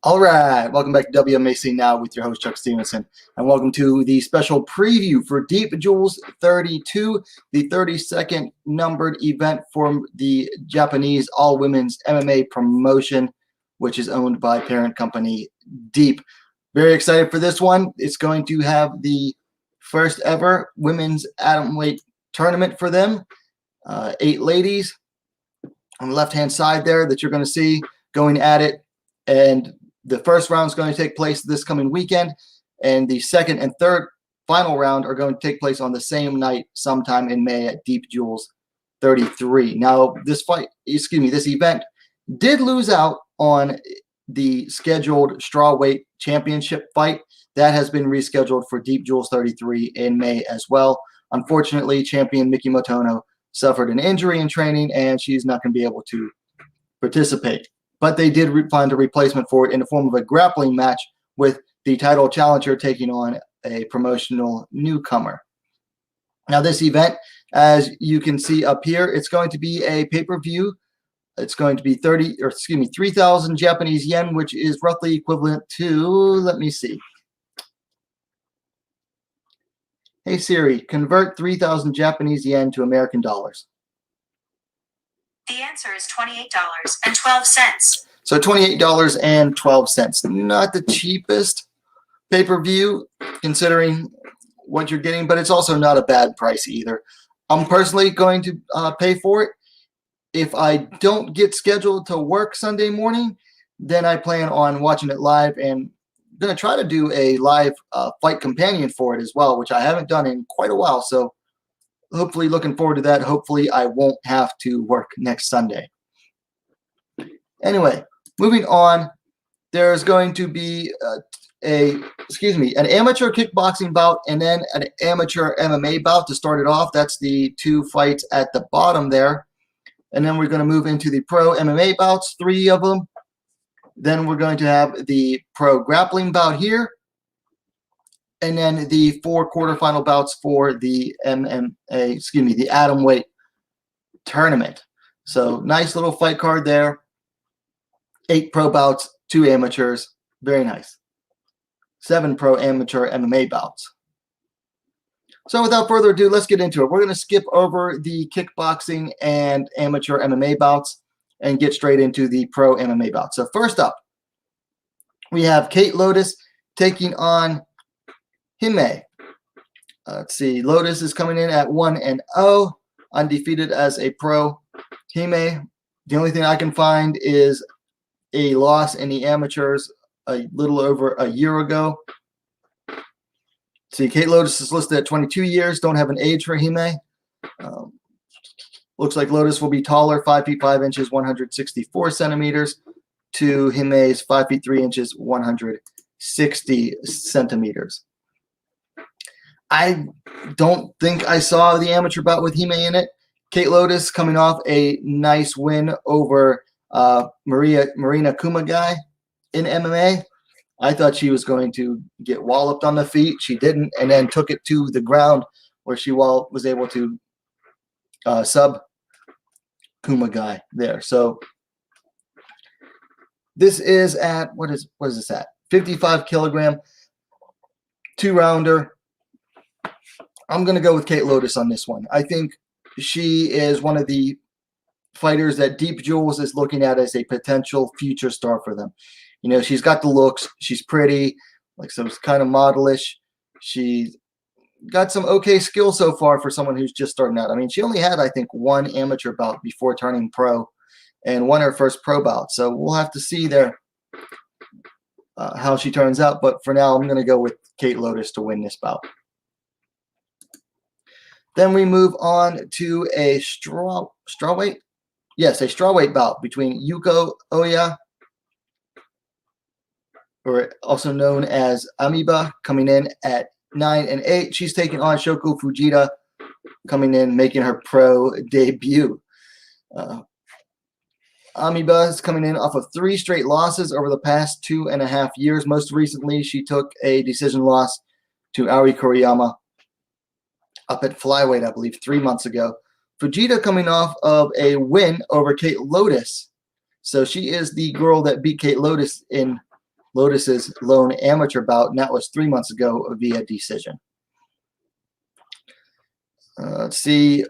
All right, welcome back to WMAC Now with your host Chuck Stevenson, and welcome to the special preview for Deep Jewels 32, the 32nd numbered event for the Japanese all-women's MMA promotion, which is owned by parent company Deep. Very excited for this one. It's going to have the first ever women's atomweight tournament for them. 8 ladies on the left-hand side there that you're going to see going at it, and the first round is going to take place this coming weekend, and the second and third final round are going to take place on the same night sometime in May at Deep Jewels 33. Now, this event did lose out on the scheduled strawweight championship fight. That has been rescheduled for Deep Jewels 33 in May as well. Unfortunately, champion Miki Motono suffered an injury in training, and she's not going to be able to participate. But they did find a replacement for it in the form of a grappling match with the title challenger taking on a promotional newcomer. Now, this event, as you can see up here, it's going to be a pay-per-view. It's going to be 3,000 Japanese yen, which is roughly equivalent to, let me see. Hey Siri, convert 3,000 Japanese yen to American dollars. The answer is $28.12. So $28.12. Not the cheapest pay-per-view considering what you're getting, but it's also not a bad price either. I'm personally going to pay for it. If I don't get scheduled to work Sunday morning, then I plan on watching it live, and I'm going to try to do a live fight companion for it as well, which I haven't done in quite a while. So hopefully looking forward to that. Hopefully I won't have to work next Sunday. Anyway, moving on, there's going to be an amateur kickboxing bout and then an amateur MMA bout to start it off. That's the 2 fights at the bottom there. And then we're going to move into the pro MMA bouts, 3 of them. Then we're going to have the pro grappling bout here. And then the 4 quarterfinal bouts for the the atomweight tournament. So nice little fight card there. 8 pro bouts, 2 amateurs. Very nice. 7 pro amateur MMA bouts. So without further ado, let's get into it. We're going to skip over the kickboxing and amateur MMA bouts and get straight into the pro MMA bouts. So first up, we have Kate Lotus taking on Hime. Let's see. Lotus is coming in at 1-0, undefeated as a pro. Hime, the only thing I can find is a loss in the amateurs a little over a year ago. See, Kate Lotus is listed at 22 years. Don't have an age for Hime. Looks like Lotus will be taller, 5 feet 5 inches, 164 centimeters, to Hime's 5 feet 3 inches, 160 centimeters. I don't think I saw the amateur bout with Hime in it. Kate Lotus coming off a nice win over Marina Kumagai in MMA. I thought she was going to get walloped on the feet. She didn't, and then took it to the ground where she was able to sub Kumagai there. So this is at, what is this at? 55 kilogram, 2-rounder. I'm going to go with Kate Lotus on this one. I think she is one of the fighters that Deep Jewels is looking at as a potential future star for them. You know, she's got the looks. She's pretty, like some kind of modelish. She's got some okay skill so far for someone who's just starting out. I mean, she only had, I think, 1 amateur bout before turning pro and won her first pro bout. So we'll have to see there how she turns out. But for now, I'm going to go with Kate Lotus to win this bout. Then we move on to a strawweight? Yes, a strawweight bout between Yuko Oya, or also known as Amiba, coming in at 9-8. She's taking on Shoko Fujita, coming in, making her pro debut. Amiba is coming in off of 3 straight losses over the past 2.5 years. Most recently, she took a decision loss to Aoi Koriyama up at flyweight, I believe, 3 months ago. Fujita coming off of a win over Kate Lotus. So she is the girl that beat Kate Lotus in Lotus's lone amateur bout, and that was 3 months ago via decision. Let's see.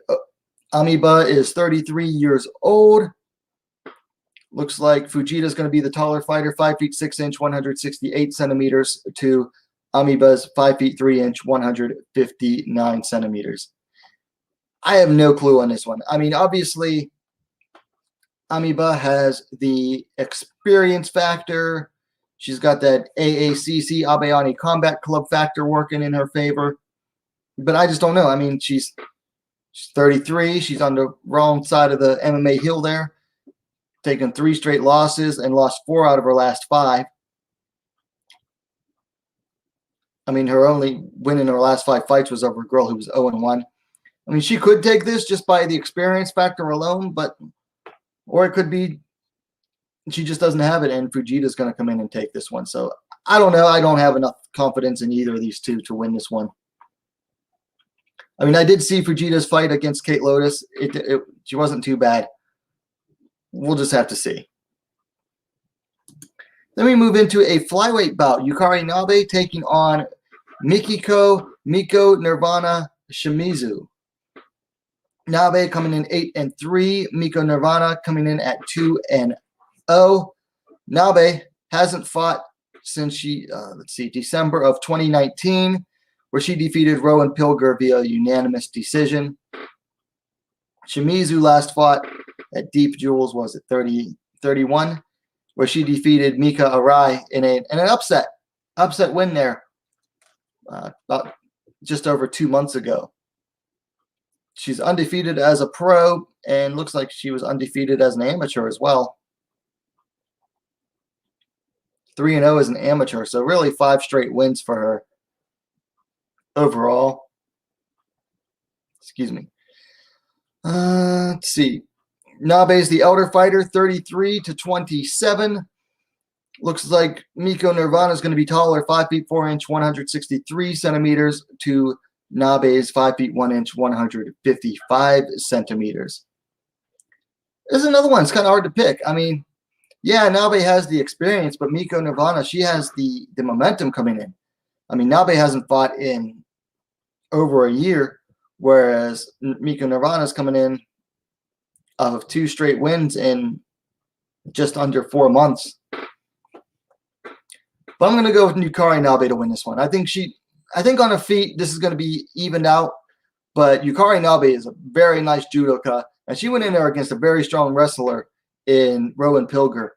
Amiba is 33 years old. Looks like Fujita's going to be the taller fighter, 5 feet 6 inch, 168 centimeters, to Amiba's 5 feet 3 inch, 159 centimeters. I have no clue on this one. I mean, obviously, Amiba has the experience factor. She's got that AACC, Abayani Combat Club factor working in her favor. But I just don't know. I mean, she's 33. She's on the wrong side of the MMA hill there, taken 3 straight losses and lost 4 out of her last 5. I mean, her only win in her last 5 fights was over a girl who was 0-1. I mean, she could take this just by the experience factor alone, or it could be she just doesn't have it, and Fujita's going to come in and take this one. So I don't know. I don't have enough confidence in either of these two to win this one. I mean, I did see Fujita's fight against Kate Lotus. She wasn't too bad. We'll just have to see. Then we move into a flyweight bout. Yukari Nabe taking on Miko Nirvana Shimizu. Nabe coming in 8-3. Miko Nirvana coming in at 2-0. Nabe hasn't fought since December of 2019, where she defeated Rowan Pilger via unanimous decision. Shimizu last fought at Deep Jewels, was it 30-31, where she defeated Mika Arai in an upset win there about just over 2 months ago. She's undefeated as a pro, and looks like she was undefeated as an amateur as well. 3-0 as an amateur, so really 5 straight wins for her overall. Excuse me. Let's see. Nabe's the elder fighter, 33-27. Looks like Miko Nirvana is going to be taller, 5 feet 4 inch, 163 centimeters, to Nabe's 5 feet 1 inch, 155 centimeters. This is another one. It's kind of hard to pick. I mean, yeah, Nabe has the experience, but Miko Nirvana, she has the momentum coming in. I mean, Nabe hasn't fought in over a year, whereas Miko Nirvana is coming in of 2 straight wins in just under 4 months. But I'm going to go with Yukari Nabe to win this one. I think on her feet, this is going to be evened out. But Yukari Nabe is a very nice judoka, and she went in there against a very strong wrestler in Rowan Pilger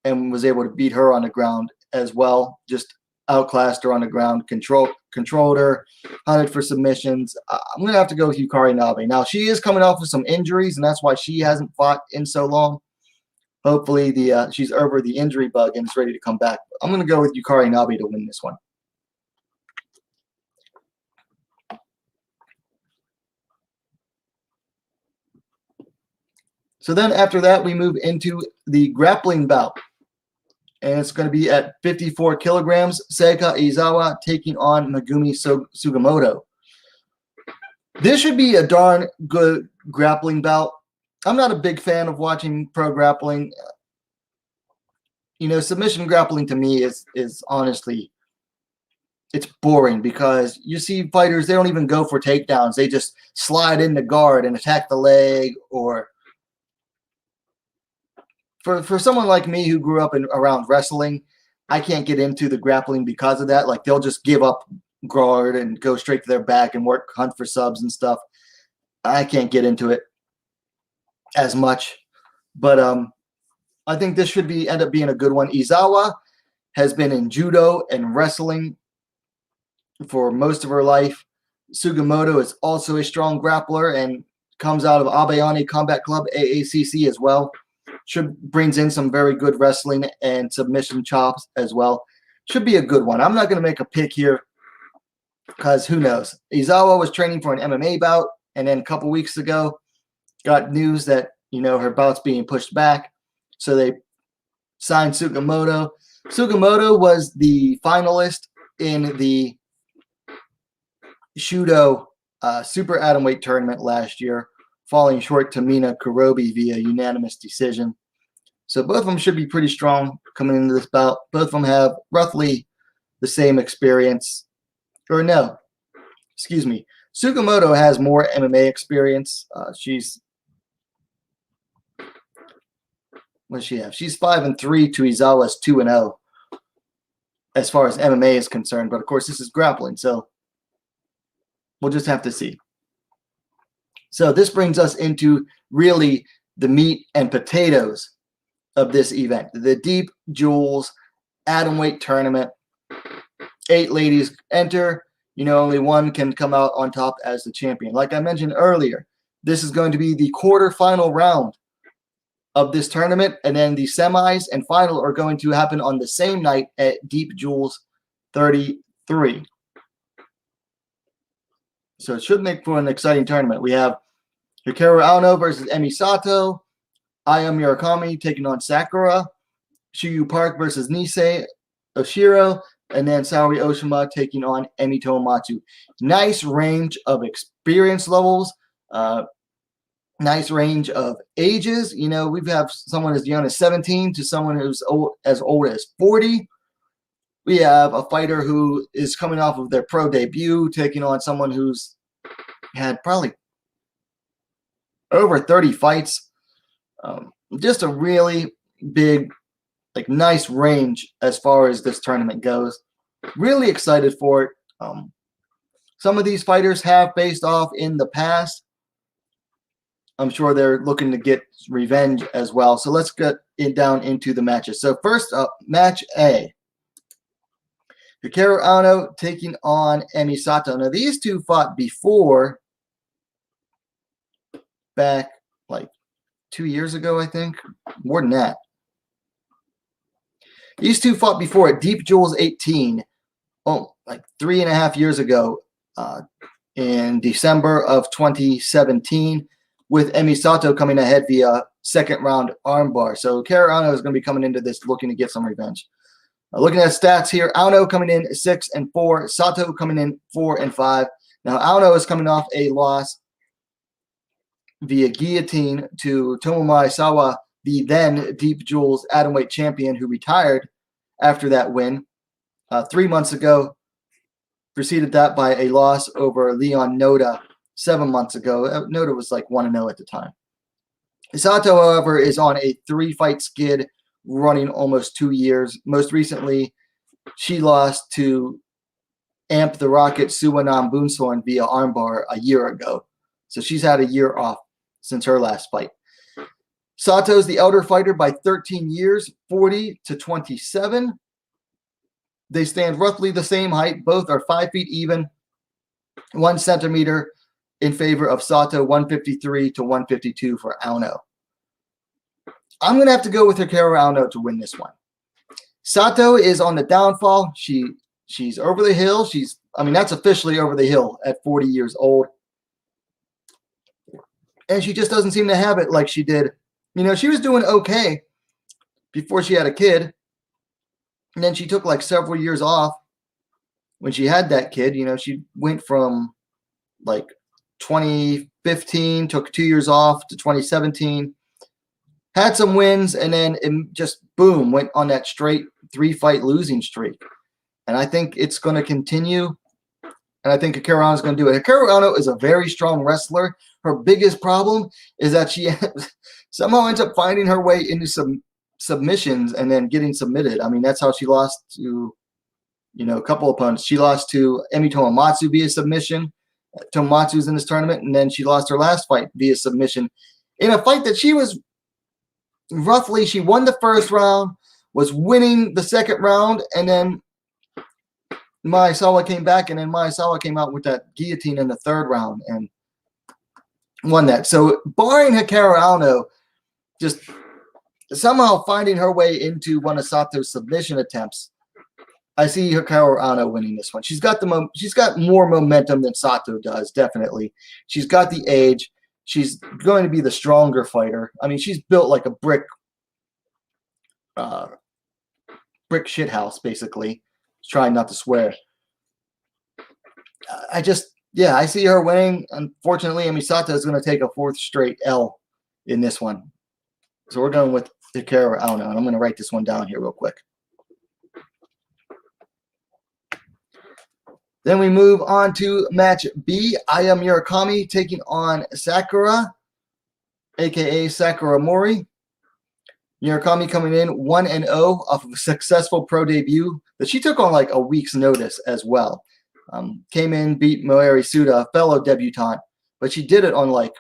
and was able to beat her on the ground as well. Just outclassed her on the ground, controlled her, hunted for submissions. I'm going to have to go with Yukari Nabe. Now, she is coming off with some injuries, and that's why she hasn't fought in so long. Hopefully, she's over the injury bug and is ready to come back. I'm going to go with Yukari Nabe to win this one. So then after that, we move into the grappling bout. And it's going to be at 54 kilograms. Seika Izawa taking on Megumi Sugimoto. This should be a darn good grappling bout. I'm not a big fan of watching pro grappling. You know, submission grappling to me is honestly, it's boring, because you see fighters, they don't even go for takedowns. They just slide in the guard and attack the leg. Or for someone like me who grew up around wrestling, I can't get into the grappling because of that. Like, they'll just give up guard and go straight to their back and hunt for subs and stuff. I can't get into it as much. But I think this should end up being a good one. Izawa has been in judo and wrestling for most of her life. Sugimoto is also a strong grappler and comes out of Abayani Combat Club, AACC, as well. Brings in some very good wrestling and submission chops as well. Should be a good one. I'm not going to make a pick here because who knows. Izawa was training for an MMA bout, and then a couple weeks ago got news that, you know, her bout's being pushed back. So they signed Sugimoto. Sugimoto was the finalist in the Shudo super atomweight tournament last year, falling short to Mina Kurobi via unanimous decision. So both of them should be pretty strong coming into this bout. Both of them have roughly the same experience. Or no, excuse me. Sugimoto has more MMA experience. What does she have? She's 5-3 to Izawa's 2-0 as far as MMA is concerned. But of course, this is grappling, so we'll just have to see. So this brings us into really the meat and potatoes of this event. The Deep Jewels Atomweight tournament. 8 ladies enter. Only one can come out on top as the champion. Like I mentioned earlier, this is going to be the quarterfinal round of this tournament, and then the semis and final are going to happen on the same night at Deep Jewels 33. So it should make for an exciting tournament. We have Hikaru Ano versus Emi Sato, Aya Murakami taking on Sakura, Shiyu Park versus Nisei Oshiro, and then Saori Oshima taking on Emi Tomatsu. Nice range of experience levels. Nice range of ages. We have someone as young as 17 to someone who's as old as 40. We have a fighter who is coming off of their pro debut, taking on someone who's had probably over 30 fights. Just a really big, nice range as far as this tournament goes. Really excited for it. Some of these fighters have faced off in the past. I'm sure they're looking to get revenge as well. So let's get down into the matches. So first up, match A. Hikaru Ano taking on Emi Sato. Now, these two fought before, back 2 years ago, I think. More than that. These two fought before at Deep Jewels 18, 3.5 years ago, in December of 2017, with Emi Sato coming ahead via second round armbar. So Hikaru Ano is going to be coming into this looking to get some revenge. Looking at stats here, Ano coming in 6-4, Sato coming in 4-5. Now Ano is coming off a loss via guillotine to Tomomi Sawa, the then Deep Jewels Atomweight champion who retired after that win 3 months ago. Preceded that by a loss over Leon Noda 7 months ago. Noda was 1-0 at the time. Sato, however, is on a 3-fight skid running almost 2 years. Most recently, she lost to Amp the Rocket Suwanan Boonsorn via armbar a year ago. So she's had a year off since her last fight. Sato's the elder fighter by 13 years, 40-27. They stand roughly the same height. Both are 5 feet even, 1 centimeter in favor of Sato, 153-152 for Ano. I'm going to have to go with Hikaru Ano to win this one. Sato is on the downfall. She's over the hill. That's officially over the hill at 40 years old. And she just doesn't seem to have it like she did. She was doing okay before she had a kid. And then she took several years off when she had that kid. She went from 2015, took 2 years off, to 2017. Had some wins, and then it just, boom, went on that straight 3-fight losing streak. And I think it's going to continue. And I think Hikaru Ano is going to do it. Hikaru Ano is a very strong wrestler. Her biggest problem is that she somehow ends up finding her way into some submissions and then getting submitted. That's how she lost to, a couple opponents. She lost to Emi Tomatsu via submission. Tomatsu's in this tournament, and then she lost her last fight via submission in a fight that she was she won the first round, was winning the second round, and then Maesawa came back, and then Maesawa came out with that guillotine in the third round and won that. So barring Hikaru Ano just somehow finding her way into one of Sato's submission attempts, I see Hikaru Ano winning this one. She's got more momentum than Sato does, definitely. She's got the age. She's going to be the stronger fighter. She's built like a brick shithouse, basically. Trying not to swear. I see her winning. Unfortunately, Sato is going to take a 4th straight L in this one. So we're going with Take care of, I don't know. I'm going to write this one down here real quick. Then we move on to match B. Aya Murakami taking on Sakura, a.k.a. Sakura Mori. Murakami coming in 1-0 off of a successful pro debut that she took on like a week's notice as well. Came in, beat Moeri Suda, a fellow debutante, but she did it on like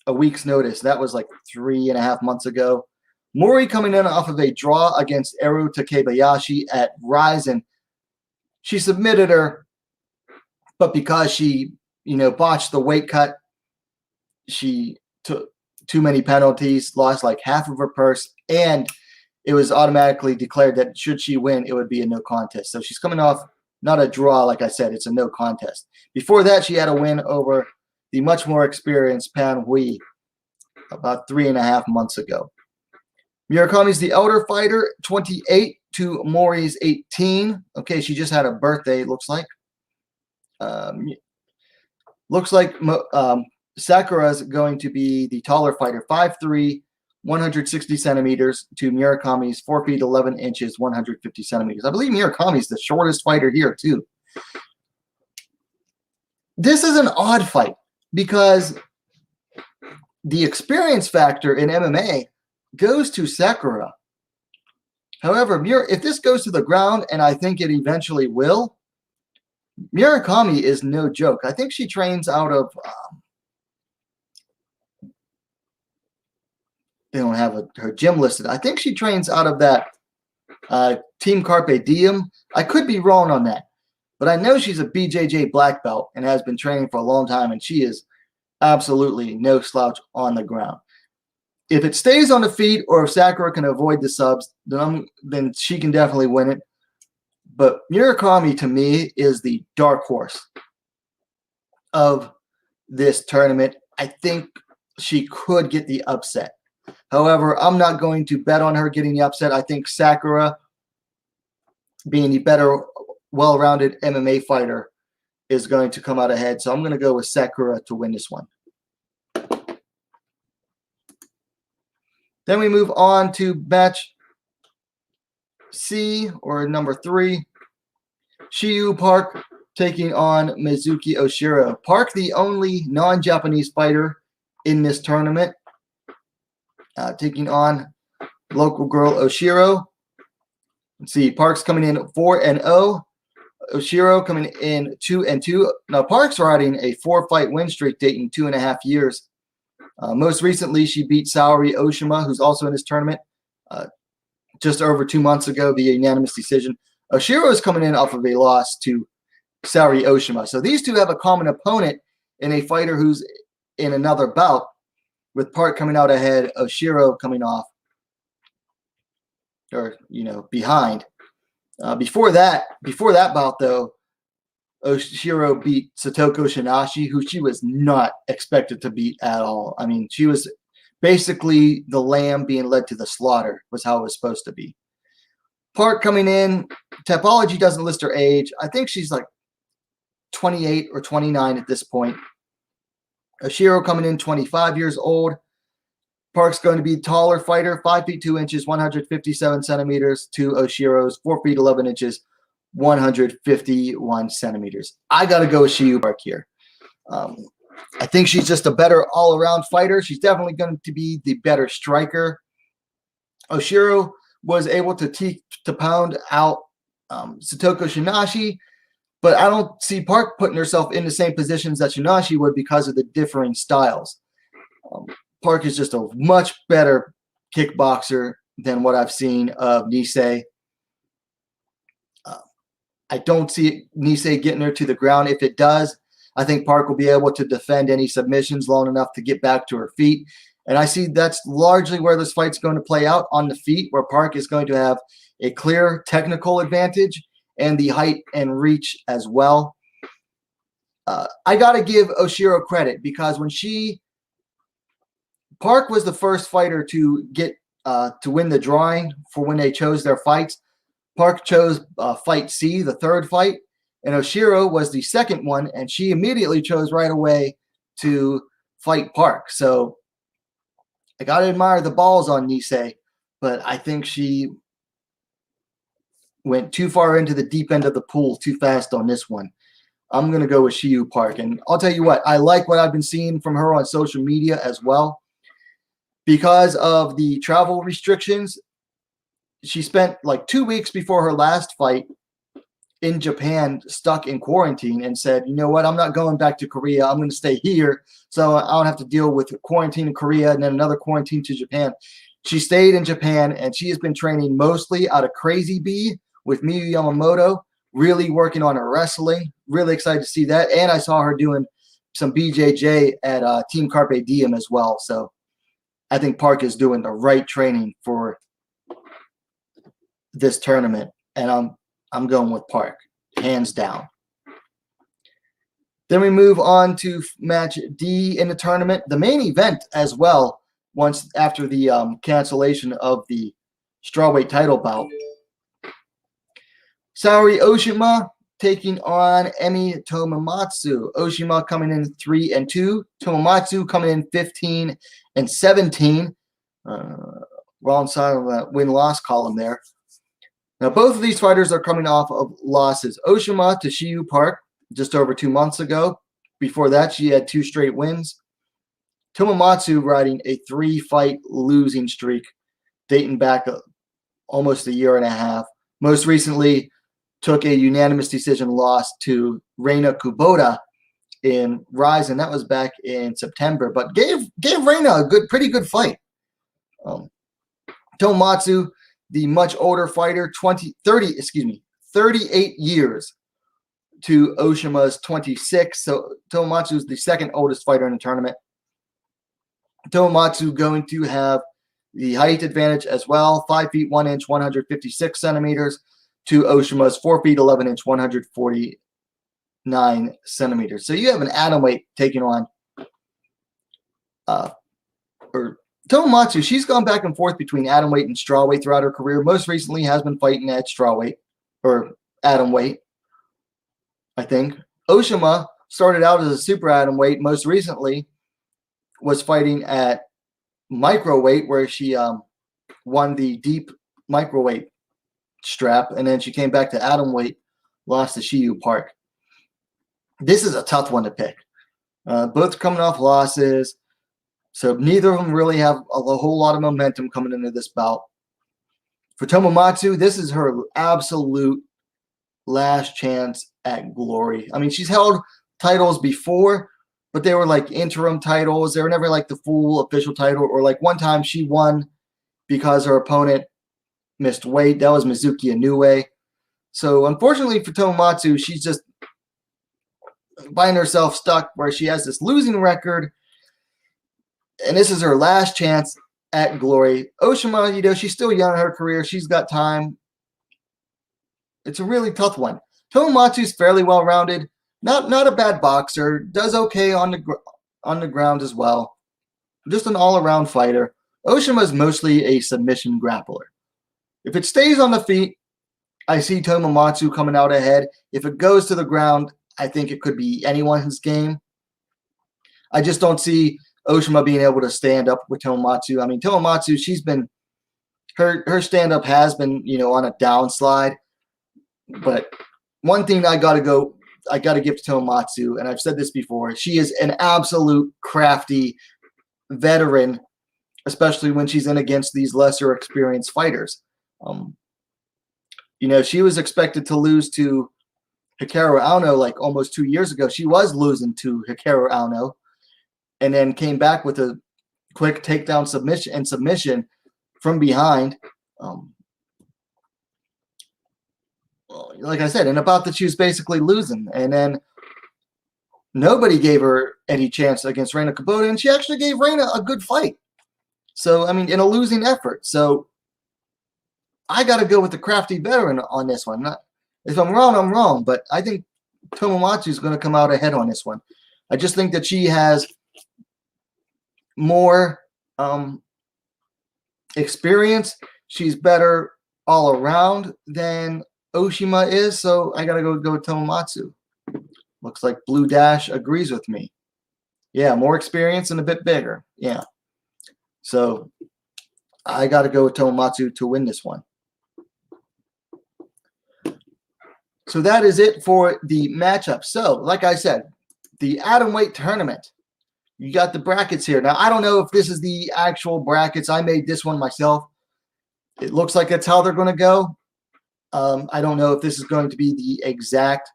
a week's notice. That was like 3.5 months ago. Mori coming in off of a draw against Eru Takebayashi at Rise, and she submitted her, but because she, botched the weight cut, she took too many penalties, lost like half of her purse, and it was automatically declared that should she win, it would be a no contest. So she's coming off not a draw, like I said, it's a no contest. Before that, she had a win over the much more experienced Pan Hui about 3.5 months ago. Murakami's the elder fighter, 28 to Mori's 18. Okay, she just had a birthday, it looks like. Sakura's going to be the taller fighter, 5'3", 160 centimeters to Murakami's 4 feet 11 inches, 150 centimeters. I believe Murakami's the shortest fighter here too. This is an odd fight because the experience factor in MMA goes to Sakura. However, if this goes to the ground, and I think it eventually will, Murakami is no joke. I think she trains out of they don't have her gym listed. I think she trains out of that Team Carpe Diem. I could be wrong on that, but I know she's a BJJ black belt and has been training for a long time, and she is absolutely no slouch on the ground. If it stays on the feet, or if Sakura can avoid the subs, then she can definitely win it. But Murakami, to me, is the dark horse of this tournament. I think she could get the upset. However, I'm not going to bet on her getting the upset. I think Sakura, being the better, well-rounded MMA fighter, is going to come out ahead. So I'm going to go with Sakura to win this one. Then we move on to match C, or number 3. Shiyu Park taking on Mizuki Oshiro. Park, the only non-Japanese fighter in this tournament, taking on local girl Oshiro. Let's see, Park's coming in 4-0. Oshiro coming in 2-2. Now, Park's riding a 4-fight win streak dating 2.5 years. Most recently, she beat Saori Oshima, who's also in this tournament, just over 2 months ago via unanimous decision. Oshiro is coming in off of a loss to Saori Oshima. So these two have a common opponent in a fighter who's in another bout, with Park coming out ahead, Oshiro coming off, or, behind. Before that bout, though, Oshiro beat Satoko Shinashi, who she was not expected to beat at all. I mean, she was basically the lamb being led to the slaughter, was how it was supposed to be. Park coming in, Tapology doesn't list her age. I think she's like 28 or 29 at this point. Oshiro coming in 25 years old. Park's going to be taller fighter, 5 feet 2 inches, 157 centimeters to Oshiro's 4 feet 11 inches, 151 centimeters. I got to go with Shiyu Park here. I think she's just a better all-around fighter. She's definitely going to be the better striker. Oshiro was able to pound out Satoko Shinashi, but I don't see Park putting herself in the same positions that Shinashi would because of the differing styles. Park is just a much better kickboxer than what I've seen of Nisei. I don't see Nisei getting her to the ground. If it does, I think Park will be able to defend any submissions long enough to get back to her feet. And I see that's largely where this fight's going to play out, on the feet, where Park is going to have a clear technical advantage and the height and reach as well. I got to give Oshiro credit because Park was the first fighter to get to win the drawing for when they chose their fights. Park chose fight C, the third fight, and Oshiro was the second one, and she immediately chose right away to fight Park. So I got to admire the balls on Nisei but I think she went too far into the deep end of the pool too fast on this one. I'm going to go with Shiyu Park. And I'll tell you what, I like what I've been seeing from her on social media as well. Because of the travel restrictions, she spent like 2 weeks before her last fight in Japan stuck in quarantine and said, you know what, I'm not going back to Korea. I'm going to stay here so I don't have to deal with quarantine in Korea and then another quarantine to Japan. She stayed in Japan, and she has been training mostly out of Crazy Bee with Miyu Yamamoto, really working on her wrestling. Really excited to see that. And I saw her doing some BJJ at Team Carpe Diem as well. So I think Park is doing the right training for this tournament, and I'm going with Park, hands down. Then we move on to match D in the tournament, the main event as well. Once after the cancellation of the strawweight title bout, Saori Oshima taking on Emi Tomatsu. Oshima coming in 3-2. Tomatsu coming in 15-17. Wrong side of that win-loss column there. Now, both of these fighters are coming off of losses. Oshima to Shiyu Park just over 2 months ago. Before that, she had 2 straight wins. Tomatsu riding a 3-fight losing streak dating back almost a year and a half. Most recently, took a unanimous decision loss to Reina Kubota in Rise, and that was back in September, but gave Reina a pretty good fight. Tomatsu, the much older fighter, 38 years to Oshima's 26. So Tomatsu is the second oldest fighter in the tournament. Tomatsu going to have the height advantage as well, 5 feet 1 inch, 156 centimeters, to Oshima's 4 feet 11 inch, 149 centimeters. So you have an atomweight taking on Tomatsu. She's gone back and forth between atomweight and strawweight throughout her career. Most recently has been fighting at strawweight or atomweight, I think. Oshima started out as a super atomweight. Most recently was fighting at microweight, where she won the deep microweight strap, and then she came back to atomweight, lost to Shiyu Park. This is a tough one to pick. Both coming off losses, so neither of them really have a whole lot of momentum coming into this bout. For Tomatsu, this is her absolute last chance at glory. I mean, she's held titles before, but they were like interim titles. They were never like the full official title, or like one time she won because her opponent missed weight. That was Mizuki Inoue. So unfortunately for Tomatsu, she's just finding herself stuck where she has this losing record, and this is her last chance at glory. Oshima, you know, she's still young in her career. She's got time. It's a really tough one. Tomatsu's fairly well-rounded. Not a bad boxer. Does okay on the ground as well. Just an all-around fighter. Oshima is mostly a submission grappler. If it stays on the feet, I see Tomatsu coming out ahead. If it goes to the ground, I think it could be anyone's game. I just don't see Oshima being able to stand up with Tomatsu. I mean, Tomatsu, she's been her stand-up has been, you know, on a downslide. But one thing I got to give to Tomatsu, and I've said this before, she is an absolute crafty veteran, especially when she's in against these lesser experienced fighters. You know, she was expected to lose to Hikaru Ano like almost 2 years ago. She was losing to Hikaru Ano, and then came back with a quick takedown submission from behind. Like I said, in a bout that she was basically losing, and then nobody gave her any chance against Reina Kubota, and she actually gave Reina a good fight. So, I mean, in a losing effort. So, I got to go with the crafty veteran on this one. If I'm wrong, I'm wrong, but I think Tomatsu is going to come out ahead on this one. I just think that she has more experience. She's better all around than Oshima is, so I got to go with Tomatsu. Looks like Blue Dash agrees with me. Yeah, more experience and a bit bigger. Yeah. So I got to go with Tomatsu to win this one. So that is it for the matchup. So, like I said, the atomweight tournament. You got the brackets here. Now, I don't know if this is the actual brackets. I made this one myself. It looks like that's how they're going to go. I don't know if this is going to be the exact,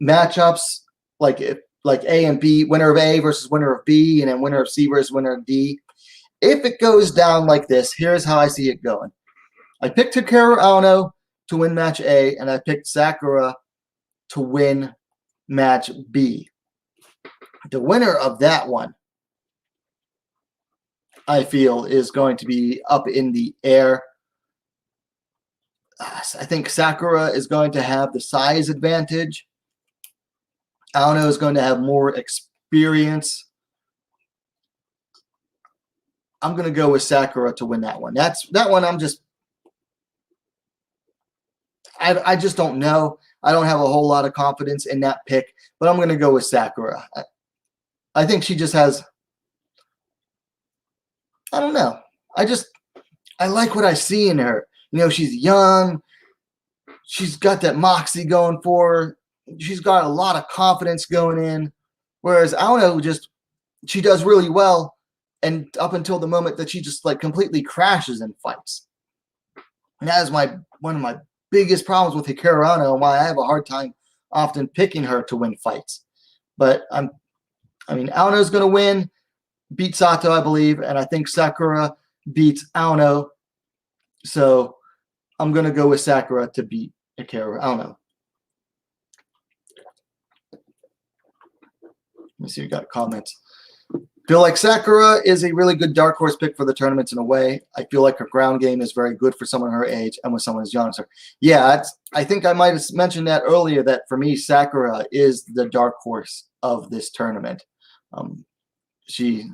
matchups, like A and B, winner of A versus winner of B, and then winner of C versus winner of D. If it goes down like this, here's how I see it going. I picked Hikaru Ono to win match A, and I picked Sakura to win match B. The winner of that one, I feel, is going to be up in the air. I think Sakura is going to have the size advantage. Ono is going to have more experience. I'm going to go with Sakura to win that one. That one I just don't know. I don't have a whole lot of confidence in that pick, but I'm going to go with Sakura. I think she just has, I don't know. I like what I see in her. She's young. She's got that moxie going for her. She's got a lot of confidence going in. Whereas Ono she does really well, and up until the moment that she just completely crashes in fights. And that is one of my biggest problems with Hikaru Ono, and why I have a hard time often picking her to win fights. But Aono's going to win, beat Soto, I believe, and I think Sakura beats Ono. So I'm going to go with Sakura to beat Hikaru Ono. Let me see, we got comments. Feel like Sakura is a really good dark horse pick for the tournaments in a way. I feel like her ground game is very good for someone her age and with someone as young as her. Yeah, I think I might have mentioned that earlier, that for me, Sakura is the dark horse of this tournament. She's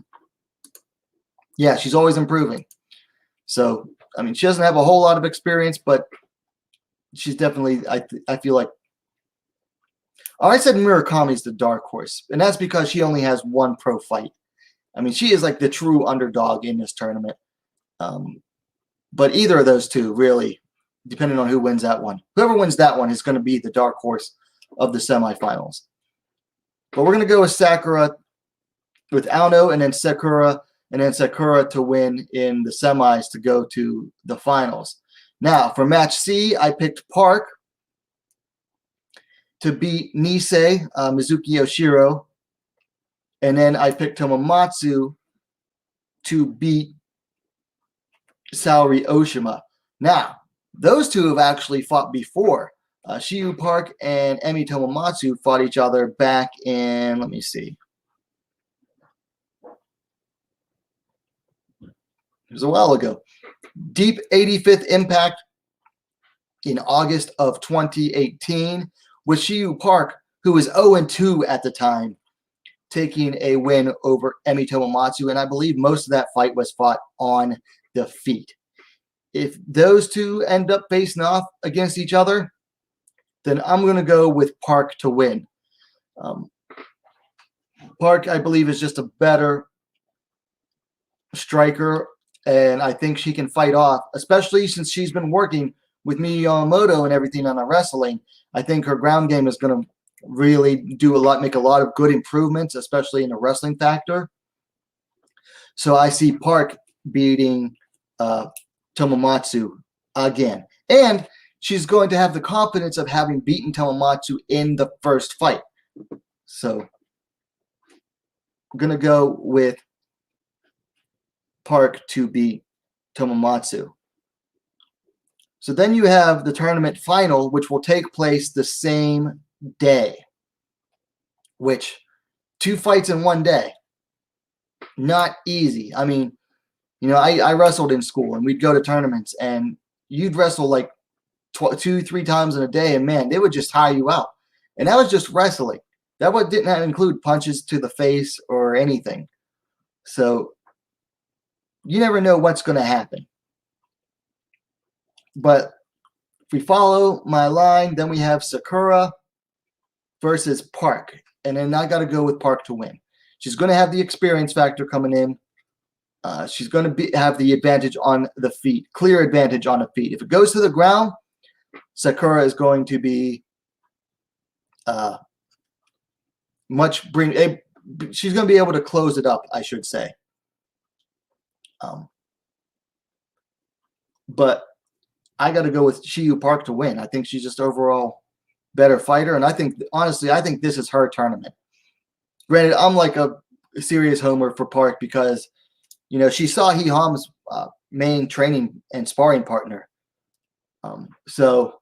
always improving. So, she doesn't have a whole lot of experience, but she's definitely, I feel like, I said Murakami's the dark horse, and that's because she only has one pro fight. She is like the true underdog in this tournament. But either of those two, really, depending on who wins that one. Whoever wins that one is going to be the dark horse of the semifinals. But we're going to go with Sakura, with Ono, and then Sakura to win in the semis to go to the finals. Now, for match C, I picked Park to beat Nisei, Mizuki Oshiro. And then I picked Tomatsu to beat Saori Oshima. Now, those two have actually fought before. Shiyu Park and Emi Tomatsu fought each other back in, let me see. It was a while ago. Deep 85th Impact in August of 2018 with Shiyu Park, who was 0-2 at the time, taking a win over Emi Tomatsu, and I believe most of that fight was fought on the feet. If those two end up facing off against each other, then I'm going to go with Park to win. Park, I believe, is just a better striker, and I think she can fight off, especially since she's been working with Miyamoto and everything on the wrestling. I think her ground game is going to really make a lot of good improvements, especially in the wrestling factor. So I see Park beating Tomatsu again. And she's going to have the confidence of having beaten Tomatsu in the first fight. So I'm going to go with Park to beat Tomatsu. So then you have the tournament final, which will take place the same day, which 2 fights in one day, not easy. I wrestled in school, and we'd go to tournaments, and you'd wrestle like 2-3 times in a day, and man, they would just tire you out. And that was just wrestling. That didn't include punches to the face or anything. So you never know what's going to happen. But if we follow my line, then we have Sakura versus Park. And then I got to go with Park to win. She's going to have the experience factor coming in. She's going to have the advantage on the feet, clear advantage on the feet. If it goes to the ground, Sakura is going to be she's going to be able to close it up, I should say. But I got to go with Shiyu Park to win. I think she's just overall better fighter, and I think, honestly, I think this is her tournament. Granted, I'm like a serious homer for Park because, you know, she saw Hee Ham's main training and sparring partner. So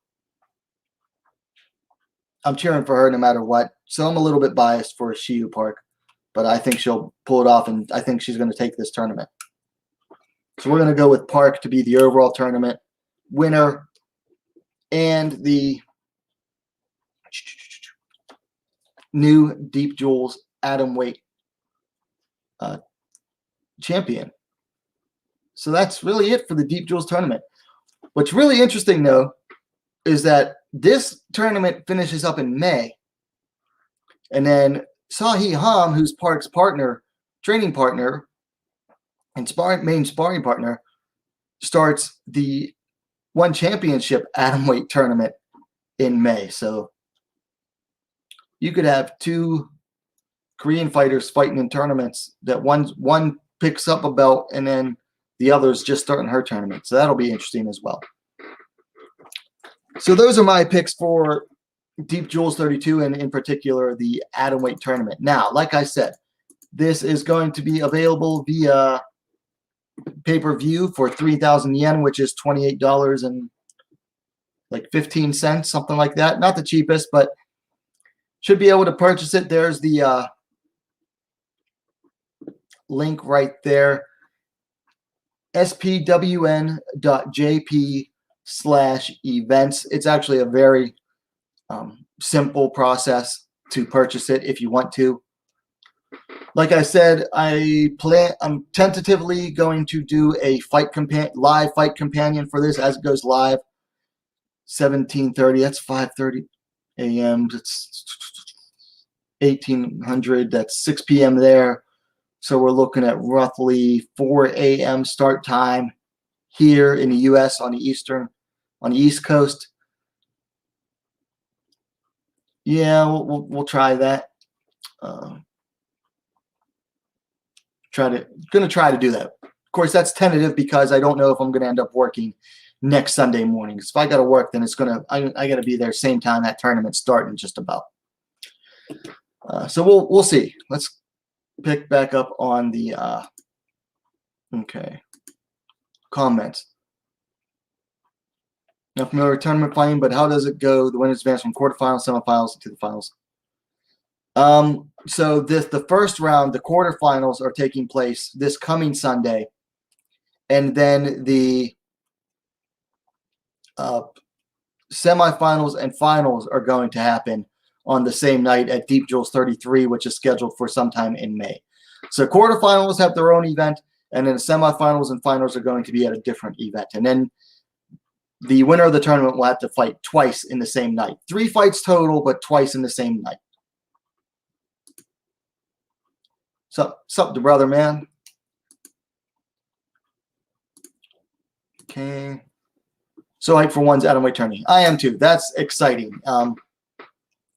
I'm cheering for her no matter what. So I'm a little bit biased for Shiyu Park, but I think she'll pull it off, and I think she's going to take this tournament. So we're going to go with Park to be the overall tournament winner and the new Deep Jewels atomweight champion. So that's really it for the Deep Jewels tournament. What's really interesting, though, is that this tournament finishes up in May, and then Hee Ham, who's Park's partner, training partner, and main sparring partner, starts the One Championship atomweight tournament in May. So you could have two Korean fighters fighting in tournaments that one picks up a belt and then the other's just starting her tournament. So that'll be interesting as well. So those are my picks for Deep Jewels 32 and in particular the atomweight tournament. Now, like I said, this is going to be available via pay-per-view for 3,000 yen, which is $28 and like 15 cents, something like that. Not the cheapest, but should be able to purchase it. There's the link right there. spwn.jp/events. It's actually a very simple process to purchase it if you want to. Like I said, I'm tentatively going to do a live fight companion for this as it goes live. 17:30. That's 5:30 a.m. That's 1800. That's 6 p.m. there. So we're looking at roughly 4 a.m. start time here in the U.S. on the East Coast. Yeah, we'll try that. Gonna try to do that. Of course, that's tentative because I don't know if I'm gonna end up working next Sunday morning. If I gotta work, then I gotta be there same time that tournament's starting, just about. So we'll see. Let's pick back up on the comments. Not familiar with tournament fighting, but how does it go? The winners advance from quarterfinals, semifinals to the finals. So the first round, the quarterfinals are taking place this coming Sunday, and then the semifinals and finals are going to happen on the same night at Deep Jewels 33, which is scheduled for sometime in May. So quarterfinals have their own event, and then the semifinals and finals are going to be at a different event. And then the winner of the tournament will have to fight twice in the same night. 3 fights total, but twice in the same night. Sup, the brother, man. Okay. So hyped for one's atomweight tourney. I am too. That's exciting.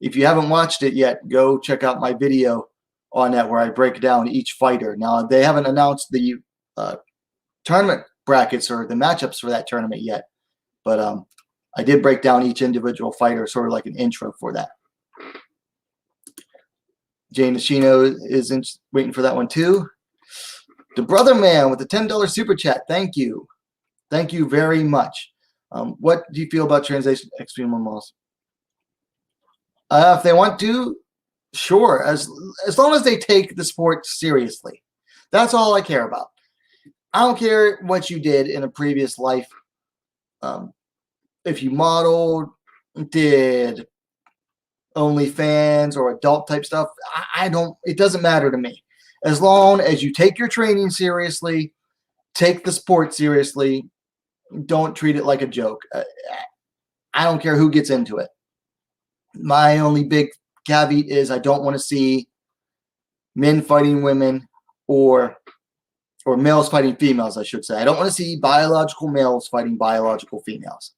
If you haven't watched it yet, go check out my video on that where I break down each fighter. Now, they haven't announced the tournament brackets or the matchups for that tournament yet, but I did break down each individual fighter, sort of like an intro for that. Jane Nishino is waiting for that one too. The brother man with the $10 super chat. Thank you. Thank you very much. What do you feel about translation Extreme One Malls? If they want to, sure. As long as they take the sport seriously. That's all I care about. I don't care what you did in a previous life. If you modeled, did OnlyFans or adult type stuff, it doesn't matter to me. As long as you take your training seriously, take the sport seriously, don't treat it like a joke. I don't care who gets into it. My only big caveat is I don't want to see men fighting women or or males fighting females, I should say. I don't want to see biological males fighting biological females.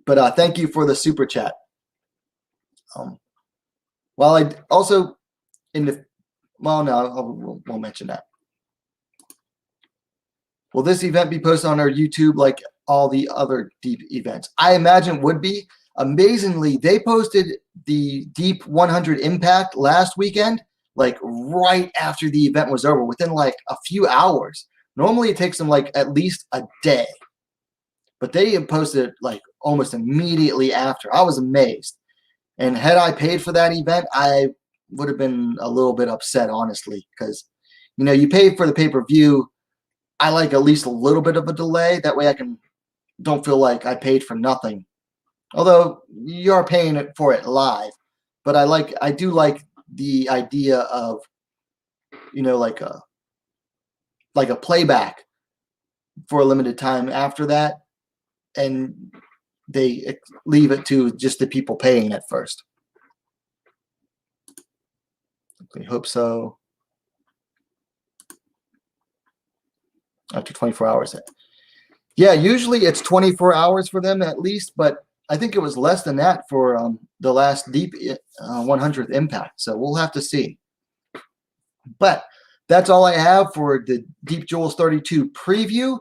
But thank you for the super chat. Well, I also well, no, we'll mention that. Will this event be posted on our YouTube like all the other deep events? I imagine it would be. Amazingly, they posted the Deep 100 Impact last weekend, like right after the event was over, within like a few hours. Normally, it takes them like at least a day, but they posted it like almost immediately after. I was amazed. And had I paid for that event, I would have been a little bit upset, honestly, because, you know, you pay for the pay-per-view. I like at least a little bit of a delay. That way I don't feel like I paid for nothing. Although you are paying for it live. But I do like the idea of, you know, like a playback for a limited time after that. And they leave it to just the people paying at first. I hope so. After 24 hours. Yeah, usually it's 24 hours for them at least, but I think it was less than that for the last Deep 100th Impact. So we'll have to see. But that's all I have for the Deep Jewels 32 preview.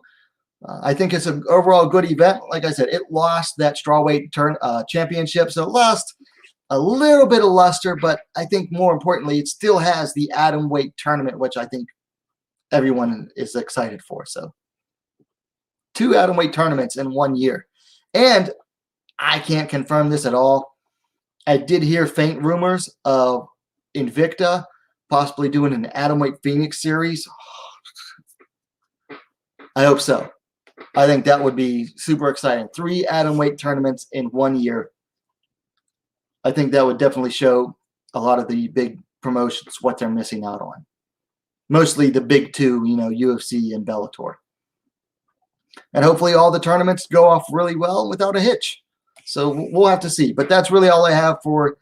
I think it's an overall good event. Like I said, it lost that strawweight championship, so it lost a little bit of luster, but I think more importantly, it still has the atomweight tournament, which I think everyone is excited for. So 2 atomweight tournaments in 1 year. And I can't confirm this at all. I did hear faint rumors of Invicta possibly doing an atomweight Phoenix series. I hope so. I think that would be super exciting. 3 atomweight tournaments in 1 year. I think that would definitely show a lot of the big promotions what they're missing out on. Mostly the big 2, you know, UFC and Bellator. And hopefully all the tournaments go off really well without a hitch. So we'll have to see. But that's really all I have for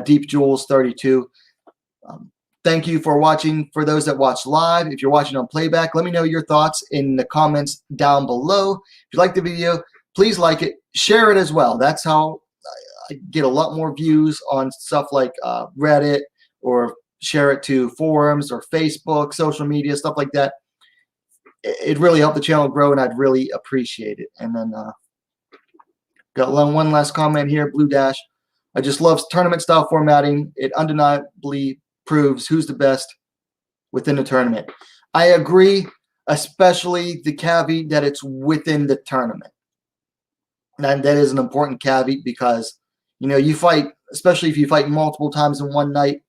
Deep Jewels 32. Thank you for watching. For those that watch live, if you're watching on playback, let me know your thoughts in the comments down below. If you like the video, please like it. Share it as well. That's how I get a lot more views on stuff like Reddit, or share it to forums or Facebook, social media, stuff like that. It really helped the channel grow, and I'd really appreciate it. And then got one last comment here, Blue Dash. I just love tournament style formatting. It undeniably proves who's the best within the tournament. I agree, especially the caveat that it's within the tournament. And that is an important caveat because, you know, you fight, especially if you fight multiple times in one night,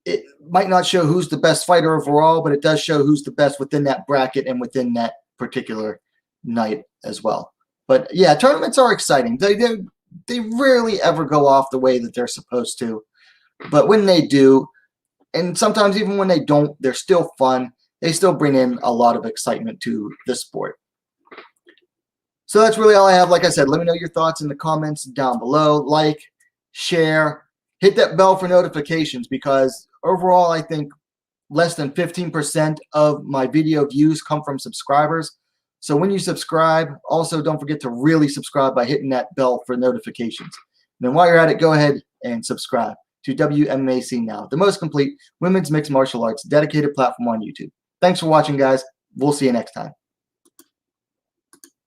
it might not show who's the best fighter overall, but it does show who's the best within that bracket and within that particular night as well. But yeah, tournaments are exciting. They rarely ever go off the way that they're supposed to. But when they do, and sometimes even when they don't, they're still fun. They still bring in a lot of excitement to the sport. So that's really all I have. Like I said, let me know your thoughts in the comments down below. Like, share, hit that bell for notifications, because overall I think less than 15% of my video views come from subscribers. So when you subscribe, also don't forget to really subscribe by hitting that bell for notifications. And then while you're at it, go ahead and subscribe to WMMA Now, the most complete women's mixed martial arts dedicated platform on YouTube. Thanks for watching, guys. We'll see you next time.